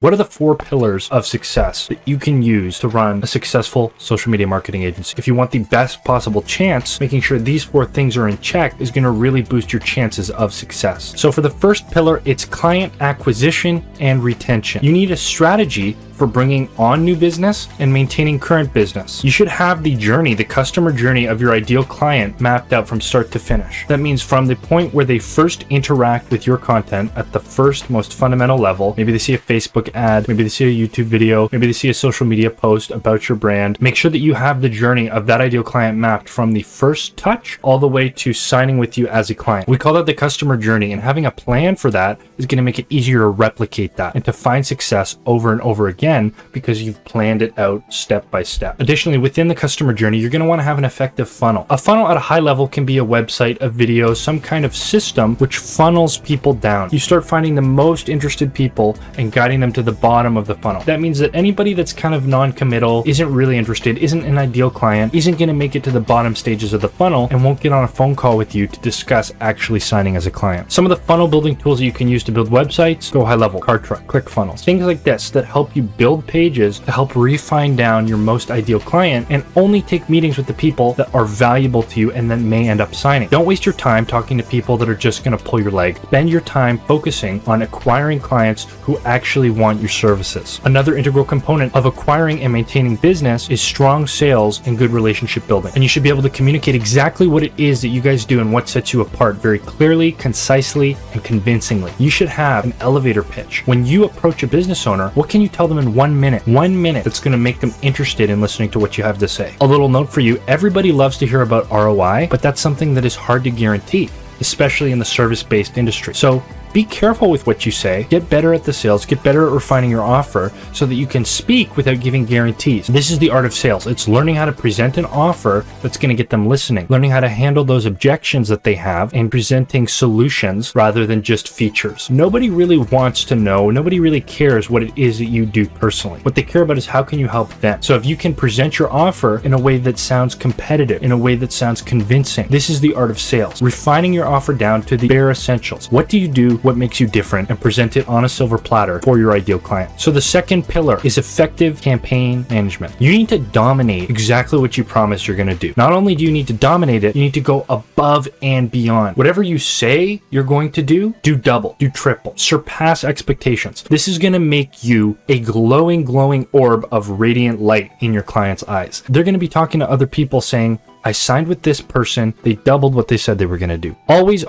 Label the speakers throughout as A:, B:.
A: What are the 4 pillars of success that you can use to run a successful social media marketing agency? If you want the best possible chance, making sure these 4 things are in check is going to really boost your chances of success. So for the first pillar, it's client acquisition and retention. You need a strategy for bringing on new business and maintaining current business. You should have the journey, the customer journey of your ideal client mapped out from start to finish. That means from the point where they first interact with your content at the first most fundamental level, maybe they see a Facebook ad, maybe they see a YouTube video, maybe they see a social media post about your brand. Make sure that you have the journey of that ideal client mapped from the first touch all the way to signing with you as a client. We call that the customer journey, and having a plan for that is going to make it easier to replicate that and to find success over and over again because you've planned it out step by step. Additionally, within the customer journey, you're going to want to have an effective funnel. A funnel at a high level can be a website, a video, some kind of system which funnels people down. You start finding the most interested people and guiding them to the bottom of the funnel. That means that anybody that's kind of non-committal, isn't really interested, isn't an ideal client, isn't going to make it to the bottom stages of the funnel and won't get on a phone call with you to discuss actually signing as a client. Some of the funnel building tools that you can use to build websites, go high level, ClickFunnels, ClickFunnels, things like this that help you build pages to help refine down your most ideal client and only take meetings with the people that are valuable to you and that may end up signing. Don't waste your time talking to people that are just going to pull your leg. Spend your time focusing on acquiring clients who actually want your services. Another integral component of acquiring and maintaining business is strong sales and good relationship building. And you should be able to communicate exactly what it is that you guys do and what sets you apart very clearly, concisely, and convincingly. You should have an elevator pitch. When you approach a business owner, what can you tell them in 1 minute that's going to make them interested in listening to what you have to say? A little note for you, everybody loves to hear about ROI, but that's something that is hard to guarantee, especially in the service-based industry. So be careful with what you say, get better at the sales, get better at refining your offer so that you can speak without giving guarantees. This is the art of sales. It's learning how to present an offer that's going to get them listening, learning how to handle those objections that they have and presenting solutions rather than just features. Nobody really wants to know, nobody really cares what it is that you do personally. What they care about is how can you help them. So if you can present your offer in a way that sounds competitive, in a way that sounds convincing, this is the art of sales. Refining your offer down to the bare essentials. What do you do? What makes you different, and present it on a silver platter for your ideal client. So the second pillar is effective campaign management. You need to dominate exactly what you promise you're going to do. Not only do you need to dominate it, you need to go above and beyond. Whatever you say you're going to do double, do triple, surpass expectations. This is going to make you a glowing orb of radiant light in your client's eyes. They're going to be talking to other people saying, I signed with this person, they doubled what they said they were going to do. Always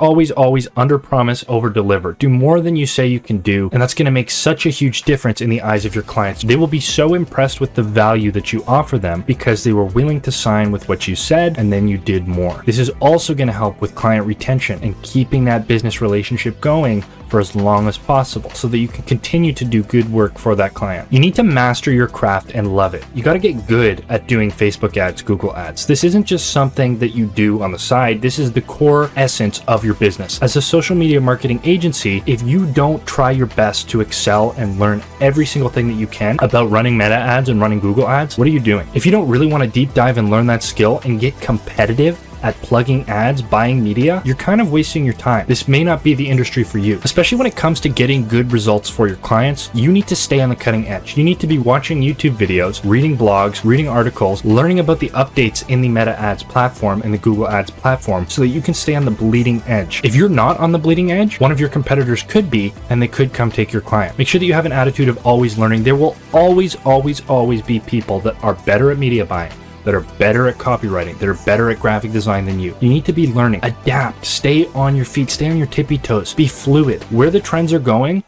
A: under promise, over deliver. Do more than you say you can do, and that's going to make such a huge difference in the eyes of your clients. They will be so impressed with the value that you offer them because they were willing to sign with what you said and then you did more. This is also going to help with client retention and keeping that business relationship going for as long as possible so that you can continue to do good work for that client. You need to master your craft and love it. You got to get good at doing Facebook ads, Google ads. This isn't just something that you do on the side. This is the core essence of your business. As a social media marketing agency, if you don't try your best to excel and learn every single thing that you can about running meta ads and running Google ads, what are you doing? If you don't really want to deep dive and learn that skill and get competitive at plugging ads, buying media, you're kind of wasting your time. This may not be the industry for you. Especially when it comes to getting good results for your clients, you need to stay on the cutting edge. You need to be watching YouTube videos, reading blogs, reading articles, learning about the updates in the Meta Ads platform and the Google Ads platform so that you can stay on the bleeding edge. If you're not on the bleeding edge, one of your competitors could be, and they could come take your client. Make sure that you have an attitude of always learning. There will always be people that are better at media buying, that are better at copywriting, that are better at graphic design than you. You need to be learning, adapt, stay on your feet, stay on your tippy toes, be fluid. Where the trends are going,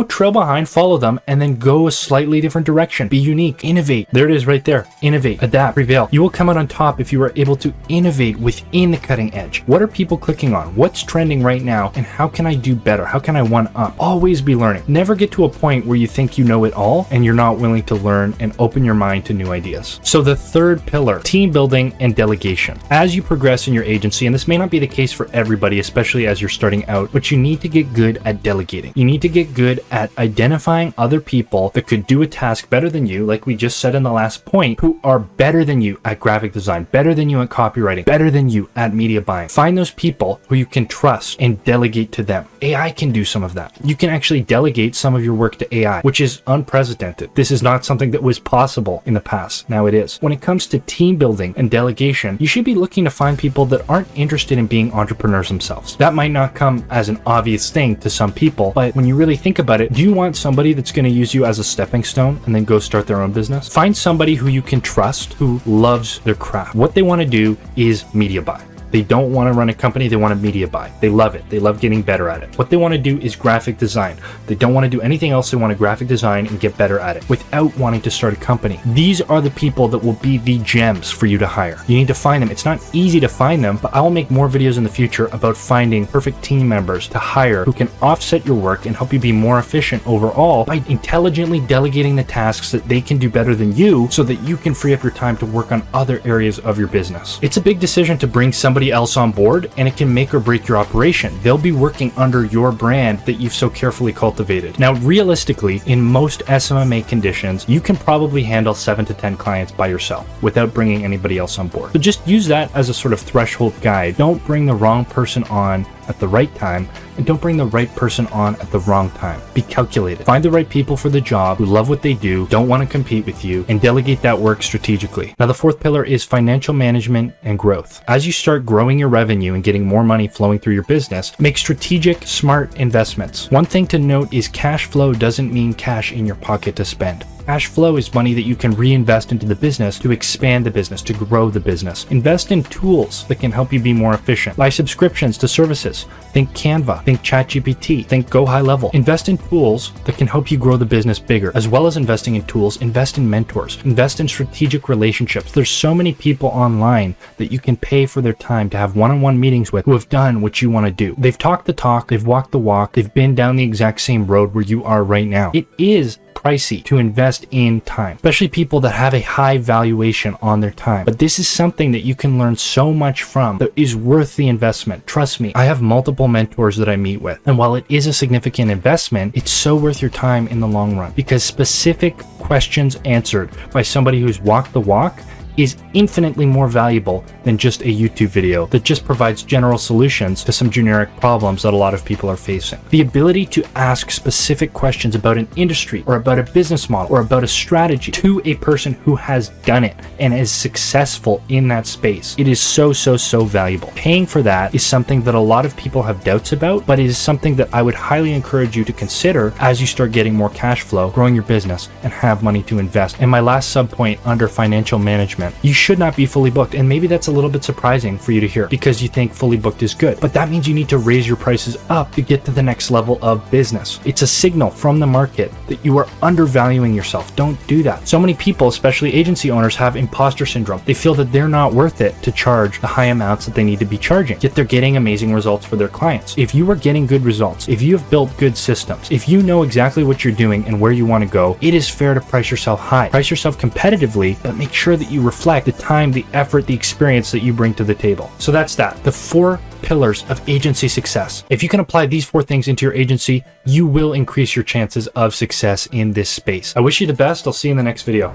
A: trail behind, follow them, and then go a slightly different direction. Be unique, innovate. There it is right there. Innovate, adapt, prevail. You will come out on top if you are able to innovate within the cutting edge. What are people clicking on? What's trending right now? And how can I do better? How can I one up? Always be learning. Never get to a point where you think you know it all and you're not willing to learn and open your mind to new ideas. So the third pillar, team building and delegation. As you progress in your agency, and this may not be the case for everybody, especially as you're starting out, but you need to get good at delegating. You need to get good good at identifying other people that could do a task better than you, like we just said in the last point, who are better than you at graphic design, better than you at copywriting, better than you at media buying. Find those people who you can trust and delegate to them. AI can do some of that. You can actually delegate some of your work to AI, which is unprecedented. This is not something that was possible in the past. Now it is. When it comes to team building and delegation, you should be looking to find people that aren't interested in being entrepreneurs themselves. That might not come as an obvious thing to some people, but when you really think about it, do you want somebody that's going to use you as a stepping stone and then go start their own business? Find somebody who you can trust, who loves their craft. What they want to do is media buy. They don't want to run a company, they want to media buy. They love it. They love getting better at it. What they want to do is graphic design. They don't want to do anything else. They want to graphic design and get better at it without wanting to start a company. These are the people that will be the gems for you to hire. You need to find them. It's not easy to find them, but I will make more videos in the future about finding perfect team members to hire who can offset your work and help you be more efficient overall by intelligently delegating the tasks that they can do better than you so that you can free up your time to work on other areas of your business. It's a big decision to bring somebody else on board, and it can make or break your operation. They'll be working under your brand that you've so carefully cultivated. Now, realistically, in most SMMA conditions, you can probably handle 7 to 10 clients by yourself without bringing anybody else on board. So just use that as a sort of threshold guide. Don't bring the wrong person on at the right time, and don't bring the right person on at the wrong time. Be calculated. Find the right people for the job who love what they do, don't want to compete with you, and delegate that work strategically. Now, the fourth pillar is financial management and growth. As you start growing your revenue and getting more money flowing through your business, make strategic, smart investments. One thing to note is cash flow doesn't mean cash in your pocket to spend. Cash flow is money that you can reinvest into the business to expand the business, to grow the business. Invest in tools that can help you be more efficient. Buy subscriptions to services. Think Canva, think ChatGPT, think Go High Level. Invest in tools that can help you grow the business bigger. As well as investing in tools, invest in mentors, invest in strategic relationships. There's so many people online that you can pay for their time to have one-on-one meetings with who have done what you want to do. They've talked the talk, they've walked the walk, they've been down the exact same road where you are right now. It is pricey to invest in time, especially people that have a high valuation on their time. But this is something that you can learn so much from that is worth the investment. Trust me, I have multiple mentors that I meet with. And while it is a significant investment, it's so worth your time in the long run because specific questions answered by somebody who's walked the walk is infinitely more valuable than just a YouTube video that just provides general solutions to some generic problems that a lot of people are facing. The ability to ask specific questions about an industry or about a business model or about a strategy to a person who has done it and is successful in that space, it is so valuable. Paying for that is something that a lot of people have doubts about, but it is something that I would highly encourage you to consider as you start getting more cash flow, growing your business, and have money to invest. And my last sub point under financial management, you should not be fully booked. And maybe that's a little bit surprising for you to hear because you think fully booked is good, but that means you need to raise your prices up to get to the next level of business. It's a signal from the market that you are undervaluing yourself. Don't do that. So many people, especially agency owners, have imposter syndrome. They feel that they're not worth it to charge the high amounts that they need to be charging, yet they're getting amazing results for their clients. If you are getting good results, if you have built good systems, if you know exactly what you're doing and where you want to go, it is fair to price yourself high. Price yourself competitively, but make sure that you reflect the time, the effort, the experience that you bring to the table. So that's that. The 4 pillars of agency success. If you can apply these 4 things into your agency, you will increase your chances of success in this space. I wish you the best. I'll see you in the next video.